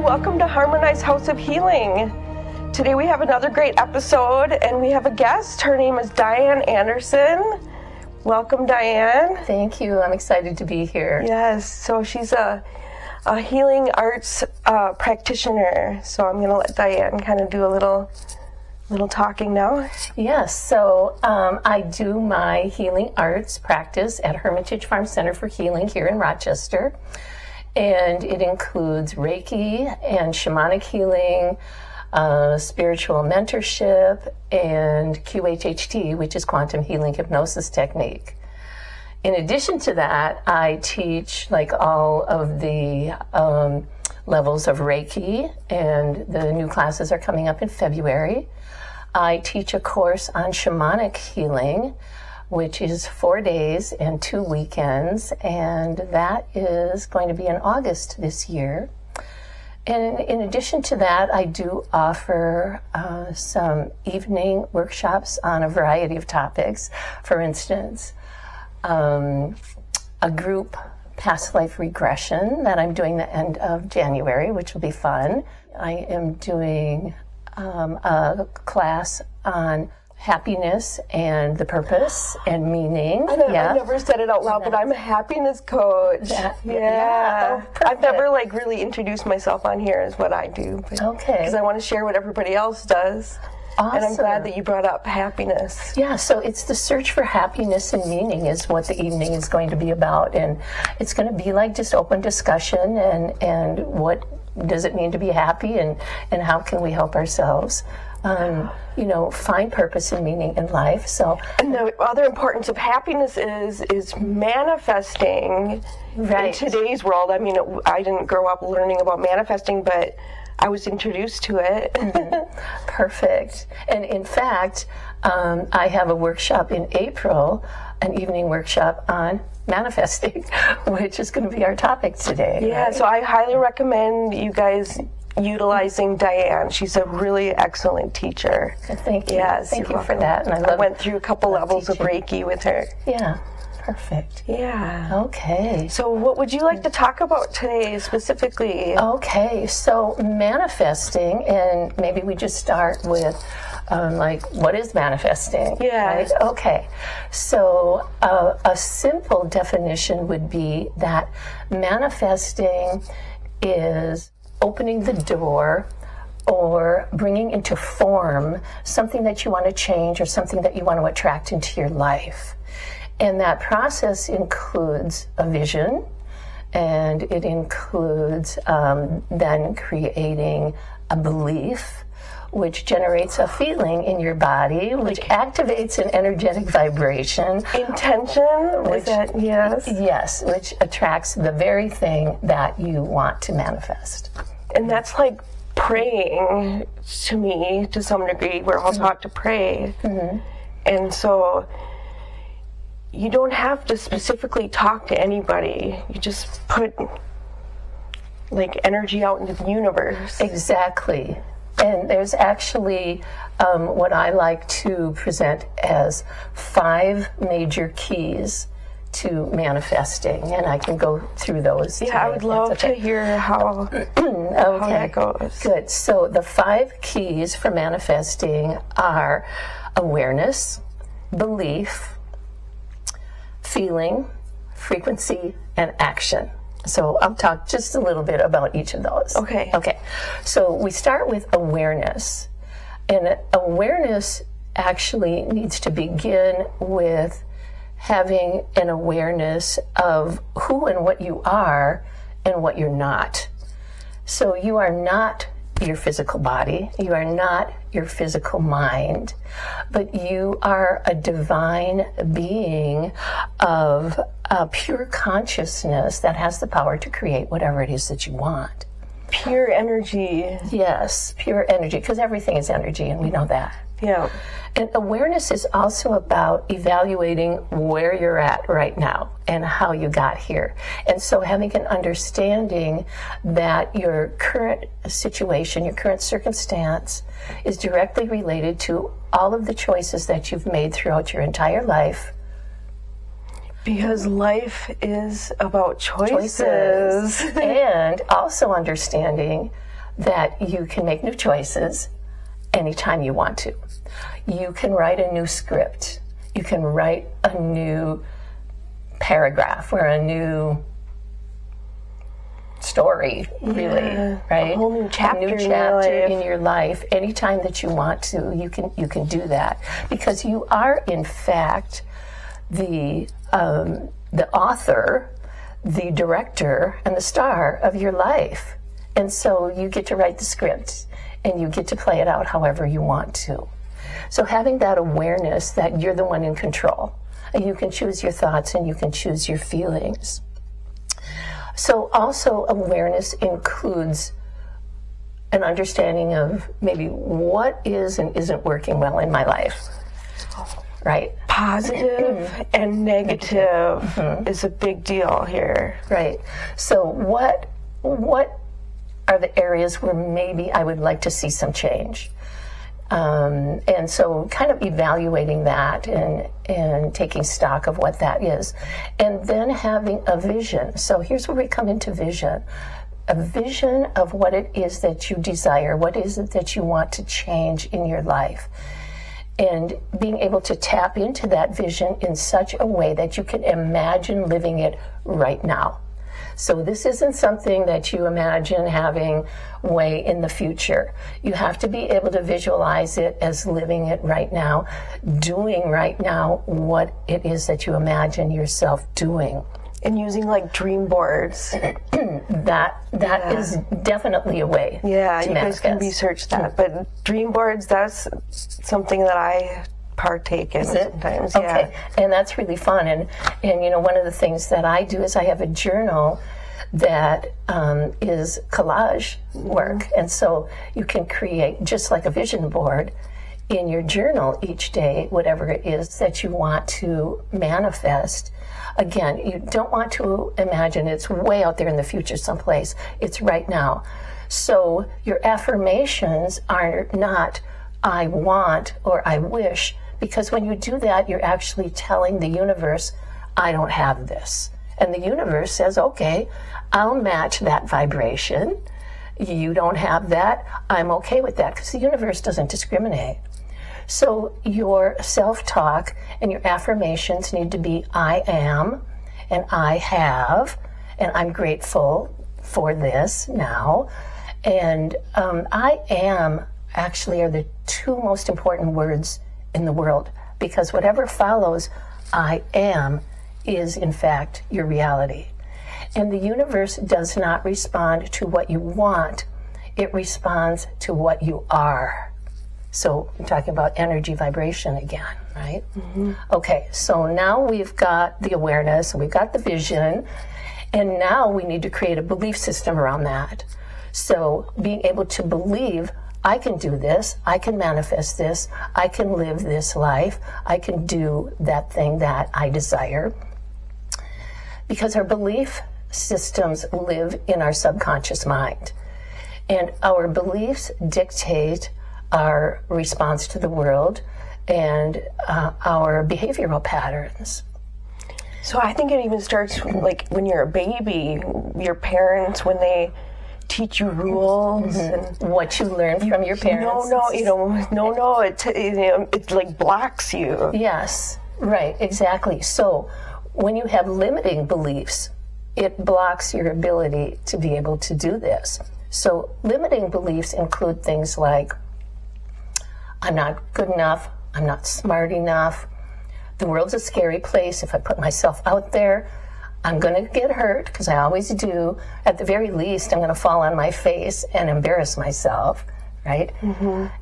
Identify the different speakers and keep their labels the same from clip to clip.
Speaker 1: welcome to Harmonize House of Healing. Today we have another great episode, and we have a guest. Her name is Diane Anderson. Welcome, Diane.
Speaker 2: Thank you. I'm excited to be here.
Speaker 1: Yes, so she's a healing arts practitioner. So I'm going to let Diane kind of do a little talking now.
Speaker 2: Yes, so I do my healing arts practice at Hermitage Farm Center for Healing here in Rochester. And it includes Reiki and shamanic healing, spiritual mentorship, and QHHT, which is quantum healing hypnosis technique. In addition to that, I teach like all of the levels of Reiki, and the new classes are coming up in February. I teach a course on shamanic healing, which is 4 days and 2 weekends, and that is going to be in August this year. And in addition to that, I do offer some evening workshops on a variety of topics. For instance, a group past life regression that I'm doing the end of January, which will be fun. I am doing a class on happiness and the purpose and meaning.
Speaker 1: I never said it out loud, but I'm a happiness coach. Yeah.
Speaker 2: Oh,
Speaker 1: I've never really introduced myself on here is what I do.
Speaker 2: Okay.
Speaker 1: Because I want to share what everybody else does.
Speaker 2: Awesome.
Speaker 1: And I'm glad that you brought up happiness.
Speaker 2: Yeah, so it's the search for happiness and meaning is what the evening is going to be about. And it's going to be like just open discussion and what does it mean to be happy and how can we help ourselves find purpose and meaning in life.
Speaker 1: And the other importance of happiness is manifesting.
Speaker 2: Right.
Speaker 1: In today's world. I mean, I didn't grow up learning about manifesting, but I was introduced to it.
Speaker 2: Perfect. And in fact, I have a workshop in April, an evening workshop on manifesting, which is going to be our topic today.
Speaker 1: Yeah,
Speaker 2: right?
Speaker 1: So I highly recommend you guys utilizing Diane. She's a really excellent teacher.
Speaker 2: Thank you.
Speaker 1: Yes,
Speaker 2: Thank you
Speaker 1: welcome.
Speaker 2: for that. And
Speaker 1: I went through a couple levels
Speaker 2: teaching.
Speaker 1: of Reiki with her.
Speaker 2: Yeah, perfect.
Speaker 1: Yeah.
Speaker 2: Okay.
Speaker 1: So what would you like to talk about today specifically?
Speaker 2: Okay, so manifesting, and maybe we just start with what is manifesting?
Speaker 1: Yeah.
Speaker 2: Right? Okay, so a simple definition would be that manifesting is opening the door or bringing into form something that you want to change or something that you want to attract into your life. And that process includes a vision, and it includes then creating a belief, which generates a feeling in your body, which activates an energetic vibration.
Speaker 1: Intention? Yes?
Speaker 2: Yes, which attracts the very thing that you want to manifest.
Speaker 1: And that's like praying to me, to some degree. We're all taught to pray. Mm-hmm. And so you don't have to specifically talk to anybody. You just put energy out into the universe.
Speaker 2: Exactly. And there's actually what I like to present as 5 major keys to manifesting, and I can go through those.
Speaker 1: Yeah, I would love to hear how that goes.
Speaker 2: Good. So the 5 keys for manifesting are awareness, belief, feeling, frequency, and action. So I'll talk just a little bit about each of those.
Speaker 1: Okay.
Speaker 2: Okay. So we start with awareness. And awareness actually needs to begin with having an awareness of who and what you are and what you're not. So you are not your physical body, you are not your physical mind, but you are a divine being of a pure consciousness that has the power to create whatever it is that you want.
Speaker 1: Pure energy.
Speaker 2: Yes, pure energy, because everything is energy, and we know that.
Speaker 1: Yeah.
Speaker 2: And awareness is also about evaluating where you're at right now and how you got here. And so having an understanding that your current situation, your current circumstance is directly related to all of the choices that you've made throughout your entire life.
Speaker 1: Because life is about choices.
Speaker 2: And also understanding that you can make new choices anytime you want to. You can write a new script. You can write a new paragraph or a new story, really, right?
Speaker 1: A whole new chapter,
Speaker 2: in your life. Anytime that you want to, you can do that, because you are, in fact, the author, the director, and the star of your life. And so you get to write the script, and you get to play it out however you want to. So having that awareness that you're the one in control, and you can choose your thoughts and you can choose your feelings. So also awareness includes an understanding of maybe what is and isn't working well in my life, right?
Speaker 1: Positive and negative is a big deal here.
Speaker 2: Right. So what are the areas where maybe I would like to see some change? And so kind of evaluating that and taking stock of what that is. And then having a vision. So here's where we come into vision. A vision of what it is that you desire. What is it that you want to change in your life? And being able to tap into that vision in such a way that you can imagine living it right now. So this isn't something that you imagine having way in the future. You have to be able to visualize it as living it right now, doing right now what it is that you imagine yourself doing.
Speaker 1: And using like dream boards.
Speaker 2: That is definitely a way.
Speaker 1: Yeah,
Speaker 2: to
Speaker 1: you
Speaker 2: manifest.
Speaker 1: guys can research that. But dream boards, that's something that I partake in sometimes.
Speaker 2: Okay, and that's really fun. And you know, one of the things that I do is I have a journal that is collage work, and so you can create just like a vision board in your journal each day, whatever it is that you want to manifest. Again, you don't want to imagine it's way out there in the future someplace. It's right now. So your affirmations are not I want or I wish, because when you do that, you're actually telling the universe, I don't have this. And the universe says, okay, I'll match that vibration. You don't have that. I'm okay with that, because the universe doesn't discriminate. So your self-talk and your affirmations need to be I am, and I have, and I'm grateful for this now. And I am actually are the two most important words in the world, because whatever follows I am is in fact your reality. And the universe does not respond to what you want, it responds to what you are. So we're talking about energy vibration again, right? Okay, so now we've got the awareness, we've got the vision, and now we need to create a belief system around that. So being able to believe, I can do this, I can manifest this, I can live this life, I can do that thing that I desire. Because our belief systems live in our subconscious mind. And our beliefs dictate our response to the world and our behavioral patterns.
Speaker 1: So I think it even starts like when you're a baby, your parents, when they teach you rules and
Speaker 2: what you learn from your parents.
Speaker 1: It like blocks you.
Speaker 2: Yes, right, exactly. So when you have limiting beliefs, it blocks your ability to be able to do this. So limiting beliefs include things like, I'm not good enough, I'm not smart enough, the world's a scary place, if I put myself out there, I'm going to get hurt, because I always do. At the very least, I'm going to fall on my face and embarrass myself, right?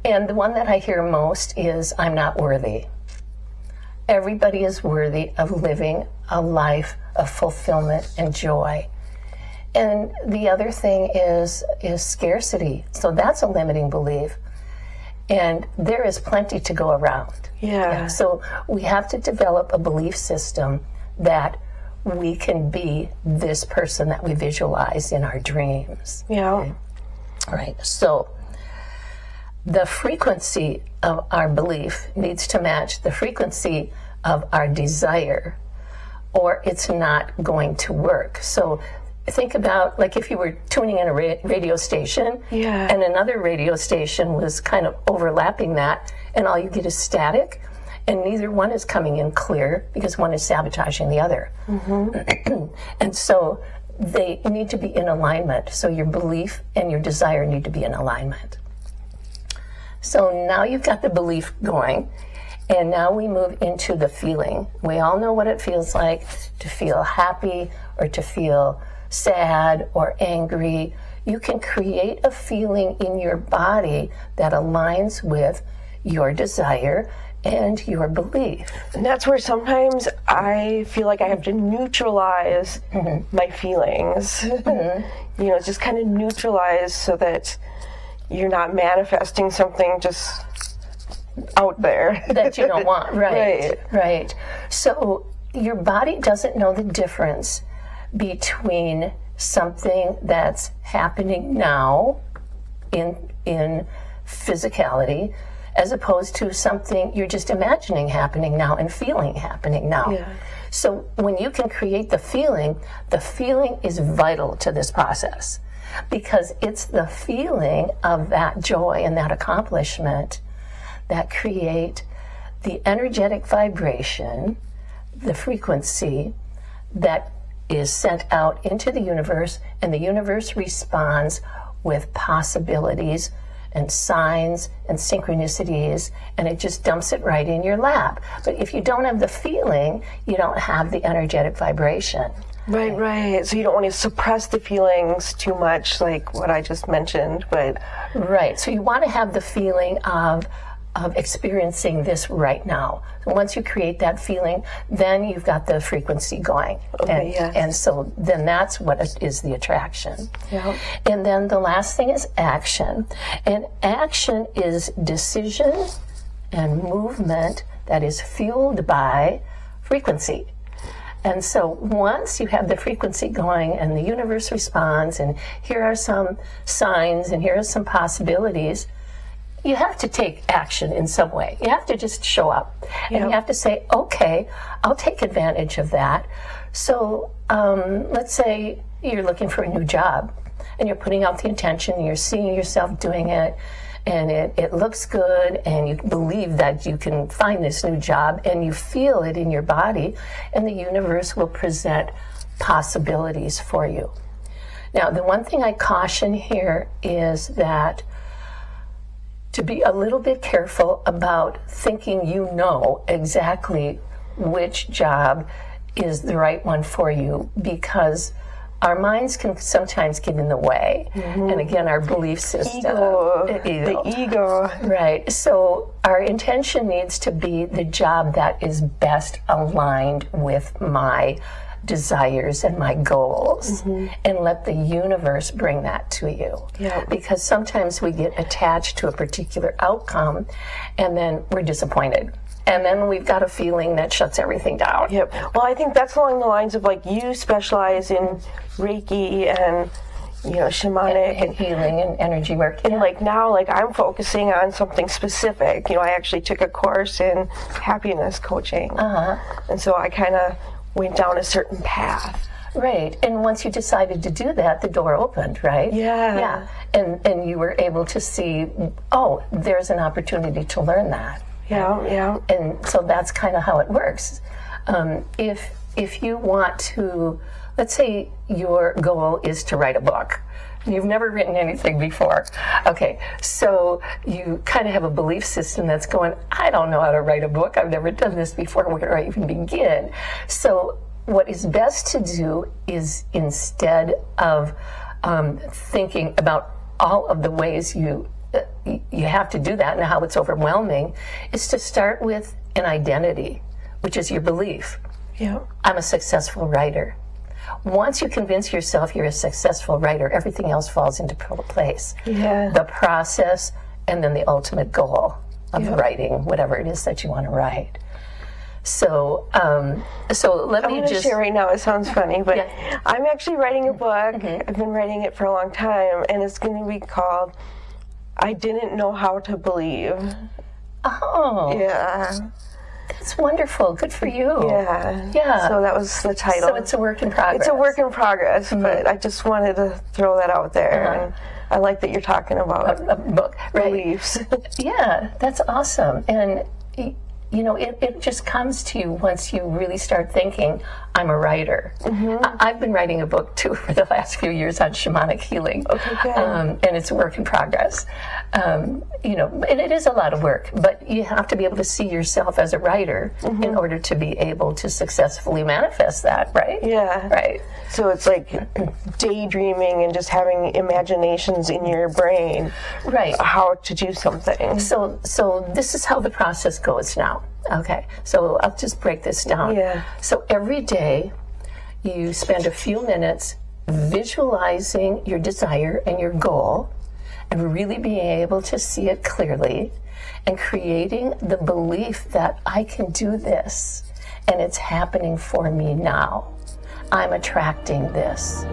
Speaker 2: And the one that I hear most is, I'm not worthy. Everybody is worthy of living a life of fulfillment and joy. And the other thing is scarcity. So that's a limiting belief. And there is plenty to go around.
Speaker 1: Yeah.
Speaker 2: So we have to develop a belief system that we can be this person that we visualize in our dreams.
Speaker 1: Yeah.
Speaker 2: Okay. Right. So the frequency of our belief needs to match the frequency of our desire, or it's not going to work. So think about like if you were tuning in a radio station and another radio station was kind of overlapping that, and all you get is static, and neither one is coming in clear because one is sabotaging the other. And so they need to be in alignment. So your belief and your desire need to be in alignment. So now you've got the belief going, and now we move into the feeling. We all know what it feels like to feel happy or to feel sad or angry. You can create a feeling in your body that aligns with your desire and your belief.
Speaker 1: And that's where sometimes I feel like I have to neutralize my feelings. You know, just kind of neutralize so that you're not manifesting something just out there
Speaker 2: that you don't want. Right. So your body doesn't know the difference between something that's happening now in physicality as opposed to something you're just imagining happening now and feeling happening now. So when you can create the feeling is vital to this process, because it's the feeling of that joy and that accomplishment that create the energetic vibration, the frequency that is sent out into the universe, and the universe responds with possibilities and signs and synchronicities, and it just dumps it right in your lap. But if you don't have the feeling, you don't have the energetic vibration.
Speaker 1: Right. So you don't want to suppress the feelings too much, like what I just mentioned, but...
Speaker 2: Right, so you want to have the feeling of experiencing this right now. So once you create that feeling, then you've got the frequency going. And so then that's what is the attraction. And then the last thing is action. And action is decision and movement that is fueled by frequency. And so once you have the frequency going and the universe responds, and here are some signs and here are some possibilities, you have to take action in some way. You have to just show up. And you have to say, okay, I'll take advantage of that. So let's say you're looking for a new job and you're putting out the intention, and you're seeing yourself doing it, and it looks good, and you believe that you can find this new job, and you feel it in your body, and the universe will present possibilities for you. Now, the one thing I caution here is that to be a little bit careful about thinking you know exactly which job is the right one for you, because our minds can sometimes get in the way. And again, our belief system.
Speaker 1: The ego.
Speaker 2: Right. So our intention needs to be the job that is best aligned with my desires and my goals, and let the universe bring that to you. Because sometimes we get attached to a particular outcome, and then we're disappointed. And then we've got a feeling that shuts everything down.
Speaker 1: Well, I think that's along the lines of, like, you specialize in Reiki and, you know, shamanic
Speaker 2: and healing and energy work.
Speaker 1: And like now, like, I'm focusing on something specific. You know, I actually took a course in happiness coaching. And so I kind of went down a certain path.
Speaker 2: Right. And once you decided to do that, the door opened, right? And you were able to see, oh, there's an opportunity to learn that. And so that's kind of how it works. If you want to, let's say your goal is to write a book. You've never written anything before. Okay, so you kind of have a belief system that's going, I don't know how to write a book. I've never done this before. Where do I even begin? So what is best to do is, instead of thinking about all of the ways you have to do that and how it's overwhelming, is to start with an identity, which is your belief. I'm a successful writer. Once you convince yourself you're a successful writer, everything else falls into place. The process, and then the ultimate goal of writing, whatever it is that you want to write. So, let me just
Speaker 1: share right now. It sounds funny, but I'm actually writing a book. I've been writing it for a long time, and it's going to be called "I Didn't Know How to Believe."
Speaker 2: Oh, That's wonderful. Good for you.
Speaker 1: Yeah.
Speaker 2: Yeah.
Speaker 1: So that was the title.
Speaker 2: So it's a work in progress.
Speaker 1: It's a work in progress, but I just wanted to throw that out there. And I like that you're talking about
Speaker 2: a book. Right.
Speaker 1: beliefs.
Speaker 2: Yeah, that's awesome. And you know, it just comes to you once you really start thinking, I'm a writer. I've been writing a book too for the last few years on shamanic healing.
Speaker 1: Okay, good.
Speaker 2: And it's a work in progress. You know, and it is a lot of work, but you have to be able to see yourself as a writer in order to be able to successfully manifest that, right?
Speaker 1: Yeah.
Speaker 2: Right.
Speaker 1: So it's like daydreaming and just having imaginations in your brain.
Speaker 2: Right.
Speaker 1: How to do something.
Speaker 2: So this is how the process goes now. Okay, so I'll just break this down.
Speaker 1: Yeah.
Speaker 2: So every day you spend a few minutes visualizing your desire and your goal and really being able to see it clearly and creating the belief that I can do this and it's happening for me now. I'm attracting this.